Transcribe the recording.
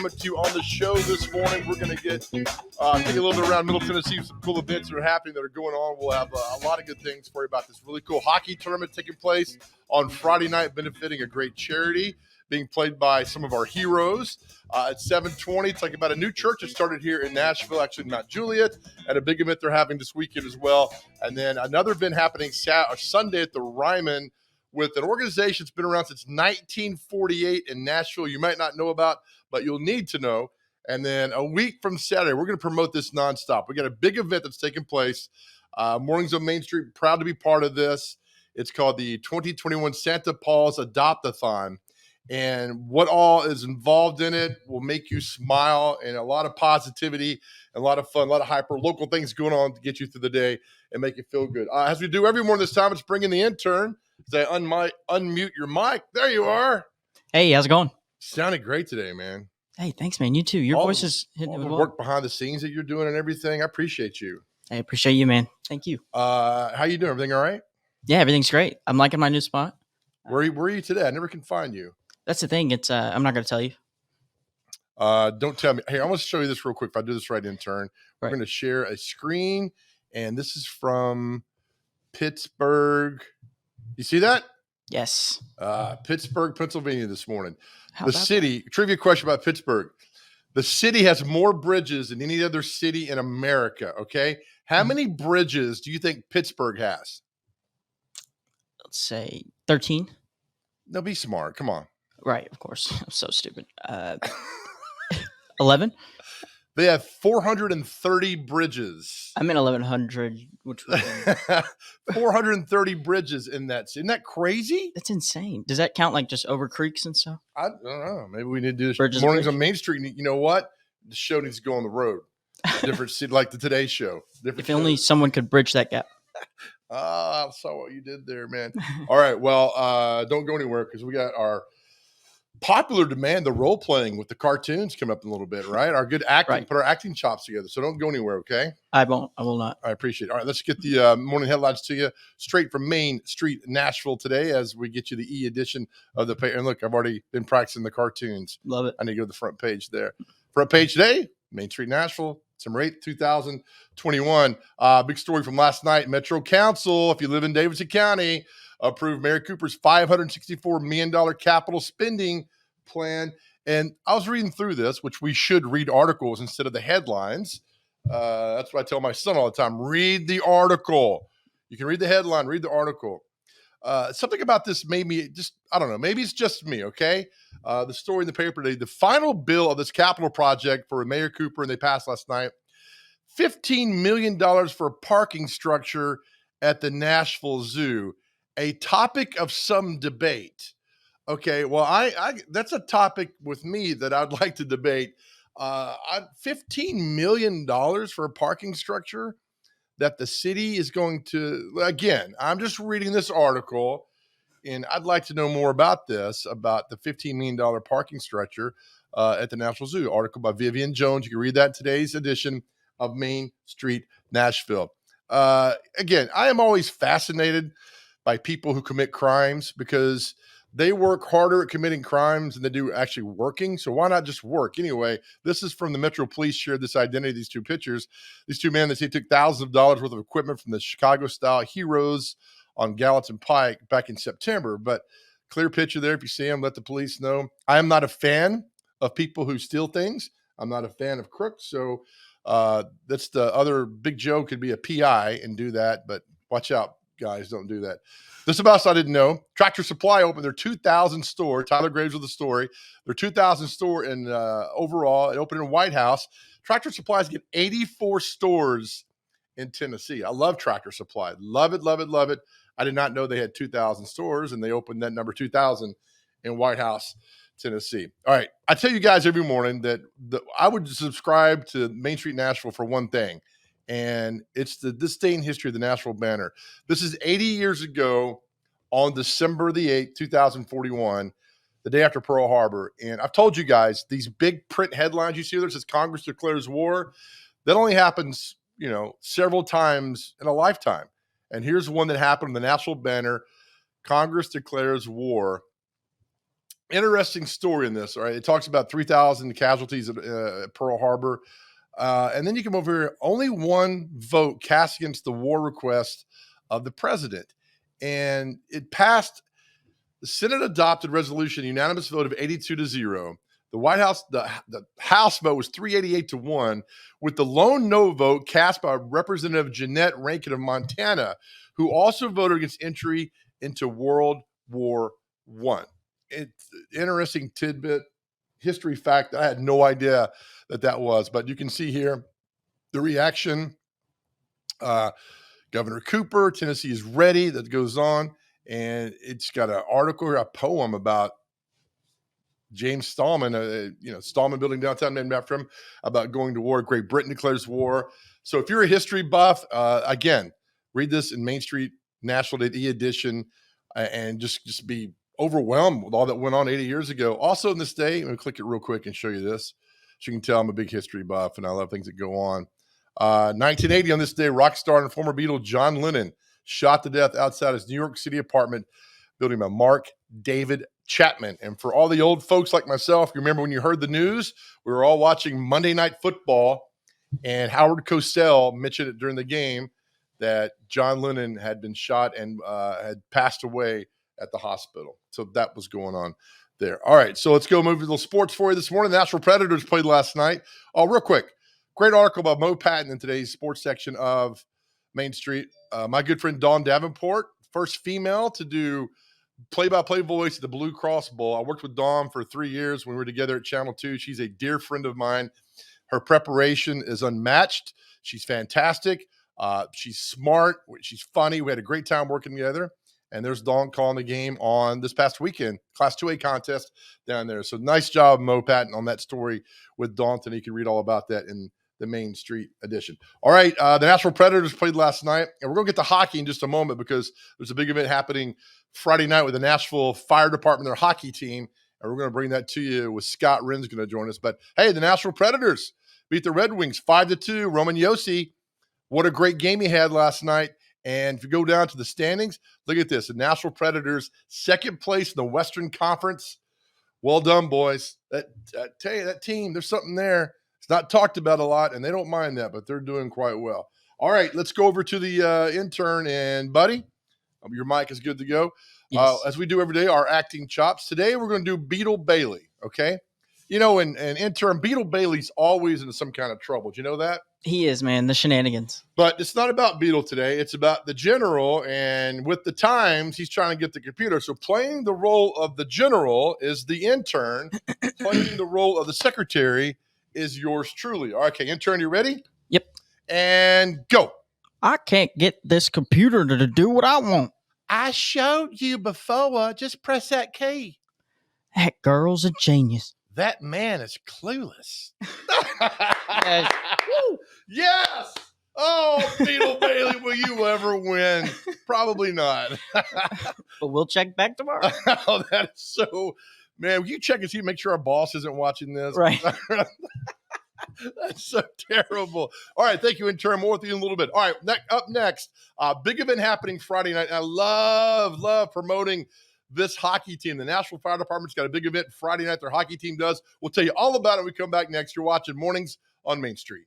coming to you on the show this morning. We're going to get take a little bit around Middle Tennessee, some cool events that are happening that are going on. We'll have a lot of good things for you about this really cool hockey tournament taking place on Friday night, benefiting a great charity being played by some of our heroes. At 7:20, it's like about a new church that started here in Nashville, actually Mount Juliet, and a big event they're having this weekend as well. And then another event happening Sunday at the Ryman with an organization that's been around since 1948 in Nashville. You might not know about, but you'll need to know. And then a week from Saturday, we're going to promote this nonstop. We got a big event that's taking place. Mornings on Main Street, proud to be part of this. It's called the 2021 Santa Paws Adopt-a-thon. And what all is involved in it will make you smile, and a lot of positivity, and a lot of fun, a lot of hyper local things going on to get you through the day and make you feel good. As we do every morning this time, it's bringing the intern. Say unmute your mic. There you are. Hey, how's it going? Sounded great today, man. Hey, thanks, man. You too. Your voice is hitting all it the well. work behind the scenes that you're doing and everything. I appreciate you. I appreciate you, man. Thank you. How you doing? Everything all right? Yeah, everything's great. I'm liking my new spot. Where are you today? I never can find you. That's the thing. It's I'm not going to tell you. Don't tell me. Hey, I want to show you this real quick. If I do this right, intern, we're going to share a screen, and this is from Pittsburgh. You see that? Yes. Pittsburgh, Pennsylvania this morning. How The about city, trivia question about Pittsburgh. The city has more bridges than any other city in America, okay? How many bridges do you think Pittsburgh has? Let's say 13. No, be smart. Come on. Right, of course. I'm so stupid. 11? They have 430 bridges. I'm in 1100, which would be 430 bridges in that city. Isn't that crazy? that's insane. Does that count like just over creeks and stuff? I don't know. Maybe we need to do this Bridges mornings Bridge? on Main Street. You know what? The show needs to go on the road. Different city, like the Today Show. Different If only shows. someone could bridge that gap. I saw what you did there, man. All right. Well, don't go anywhere because we got our popular demand, the role playing with the cartoons coming up in a little bit, right? Our good acting, Right. put our acting chops together. So don't go anywhere, okay? I won't. I will not. I appreciate it. All right, let's get the morning headlines to you straight from Main Street, Nashville today as we get you the e-edition of the paper. And look, I've already been practicing the cartoons. Love it. I need to go to the front page there. Front page today, Main Street, Nashville, December 8th, 2021. Big story from last night. Metro Council, if you live in Davidson County, approved Mayor Cooper's $564 million capital spending plan. And I was reading through this, which we should read articles instead of the headlines. That's what I tell my son all the time. Read the article. You can read the headline, read the article. Something about this made me just, I don't know, maybe it's just me, okay? The story in the paper today, the final bill of this capital project for Mayor Cooper, and they passed last night, $15 million for a parking structure at the Nashville Zoo, a topic of some debate. Okay, well, I that's a topic with me that I'd like to debate. $15 million for a parking structure that the city is going to, again, I'm just reading this article, and I'd like to know more about this, about the $15 million parking structure at the Nashville Zoo. Article by Vivian Jones. You can read that in today's edition of Main Street, Nashville. Again, I am always fascinated by people who commit crimes because they work harder at committing crimes than they do actually working. So why not just work? Anyway, this is from the Metro Police shared this identity, these two pictures. These two men, they say took thousands of dollars worth of equipment from the Chicago-style Heroes on Gallatin Pike back in September. But clear picture there. If you see them, let the police know. I am not a fan of people who steal things. I'm not a fan of crooks. So that's the other big joke could be a PI and do that. But watch out, guys. Don't do that. This about us I didn't know. Tractor Supply opened their 2,000th store. Tyler Graves with the story. Their 2,000th store in overall. It opened in White House. Tractor Supply's get 84 stores in Tennessee. I love Tractor Supply. Love it, love it, love it. I did not know they had 2,000 stores, and they opened that number 2,000 in White House, Tennessee. All right. I tell you guys every morning that I would subscribe to Main Street Nashville for one thing. And it's this day in history of the Nashville Banner. This is 80 years ago on December the 8th, 2041, the day after Pearl Harbor. And I've told you guys, these big print headlines you see there that says Congress declares war, that only happens, several times in a lifetime. And here's one that happened on the Nashville Banner. Congress declares war interesting story in this. All right, it talks about 3,000 casualties at Pearl Harbor, and then you come over here. Only one vote cast against the war request of the president, and it passed. The Senate adopted resolution, unanimous vote of 82-0. The White House, the House vote was 388-1, with the lone no vote cast by Representative Jeanette Rankin of Montana, who also voted against entry into World War I. It's an interesting tidbit, history fact. I had no idea that was, but you can see here the reaction. Governor Cooper, Tennessee is ready, that goes on. And it's got an article here, a poem about James Stallman, Stallman Building downtown named after him, about going to war. Great Britain declares war. So if you're a history buff, again, read this in Main Street National e-edition and just be overwhelmed with all that went on 80 years ago. Also in this day, I'm going to click it real quick and show you this. So you can tell I'm a big history buff and I love things that go on. 1980 on this day, rock star and former Beatle John Lennon shot to death outside his New York City apartment building by Mark David Chapman. And for all the old folks like myself, you remember when you heard the news, we were all watching Monday Night Football, and Howard Cosell mentioned it during the game that John Lennon had been shot and had passed away at the hospital. So that was going on there. All right, so let's go move to the sports for you this morning. The Nashville Predators played last night. Oh, real quick, great article about Mo Patton in today's sports section of Main Street. My good friend Dawn Davenport, first female to do play-by-play voice at the Blue Cross Bowl. I worked with Dawn for 3 years when we were together at Channel 2. She's a dear friend of mine. Her preparation is unmatched. She's fantastic. She's smart. She's funny. We had a great time working together. And there's Dawn calling the game on this past weekend, Class 2A contest down there. So nice job, Mo Patton, on that story with Dawn. And you can read all about that in the Main Street edition. All right, the Nashville Predators played last night, and we're going to get to hockey in just a moment because there's a big event happening Friday night with the Nashville Fire Department, their hockey team, and we're going to bring that to you with Scott Ren's going to join us. But, hey, the Nashville Predators beat the Red Wings 5-2. Roman Josi, what a great game he had last night. And if you go down to the standings, look at this. The Nashville Predators, second place in the Western Conference. Well done, boys. I tell you, that team, there's something there. It's not talked about a lot, and they don't mind that, but they're doing quite well. All right, let's go over to the intern. And, buddy, your mic is good to go. Yes. As we do every day, our acting chops. Today, we're going to do Beetle Bailey, okay? You know, and intern, Beetle Bailey's always in some kind of trouble. Do you know that? He is, man. The shenanigans. But it's not about Beetle today. It's about the general, and with the times, he's trying to get the computer. So playing the role of the general is the intern. Playing the role of the secretary is yours truly. All right, okay, intern, you ready? Yep. And go. I can't get this computer to do what I want. I showed you before. Just press that key. That girl's a genius. That man is clueless. Yes. Woo! Yes. Oh, Beetle Bailey, will you ever win? Probably not. But we'll check back tomorrow. Oh, that is so. Man, will you check and see, make sure our boss isn't watching this? Right. That's so terrible. All right, thank you, intern. More with you in a little bit. All right, up next, big event happening Friday night. I love promoting this hockey team. The Nashville Fire Department's got a big event Friday night. Their hockey team does. We'll tell you all about it when we come back next. You're watching Mornings on Main Street.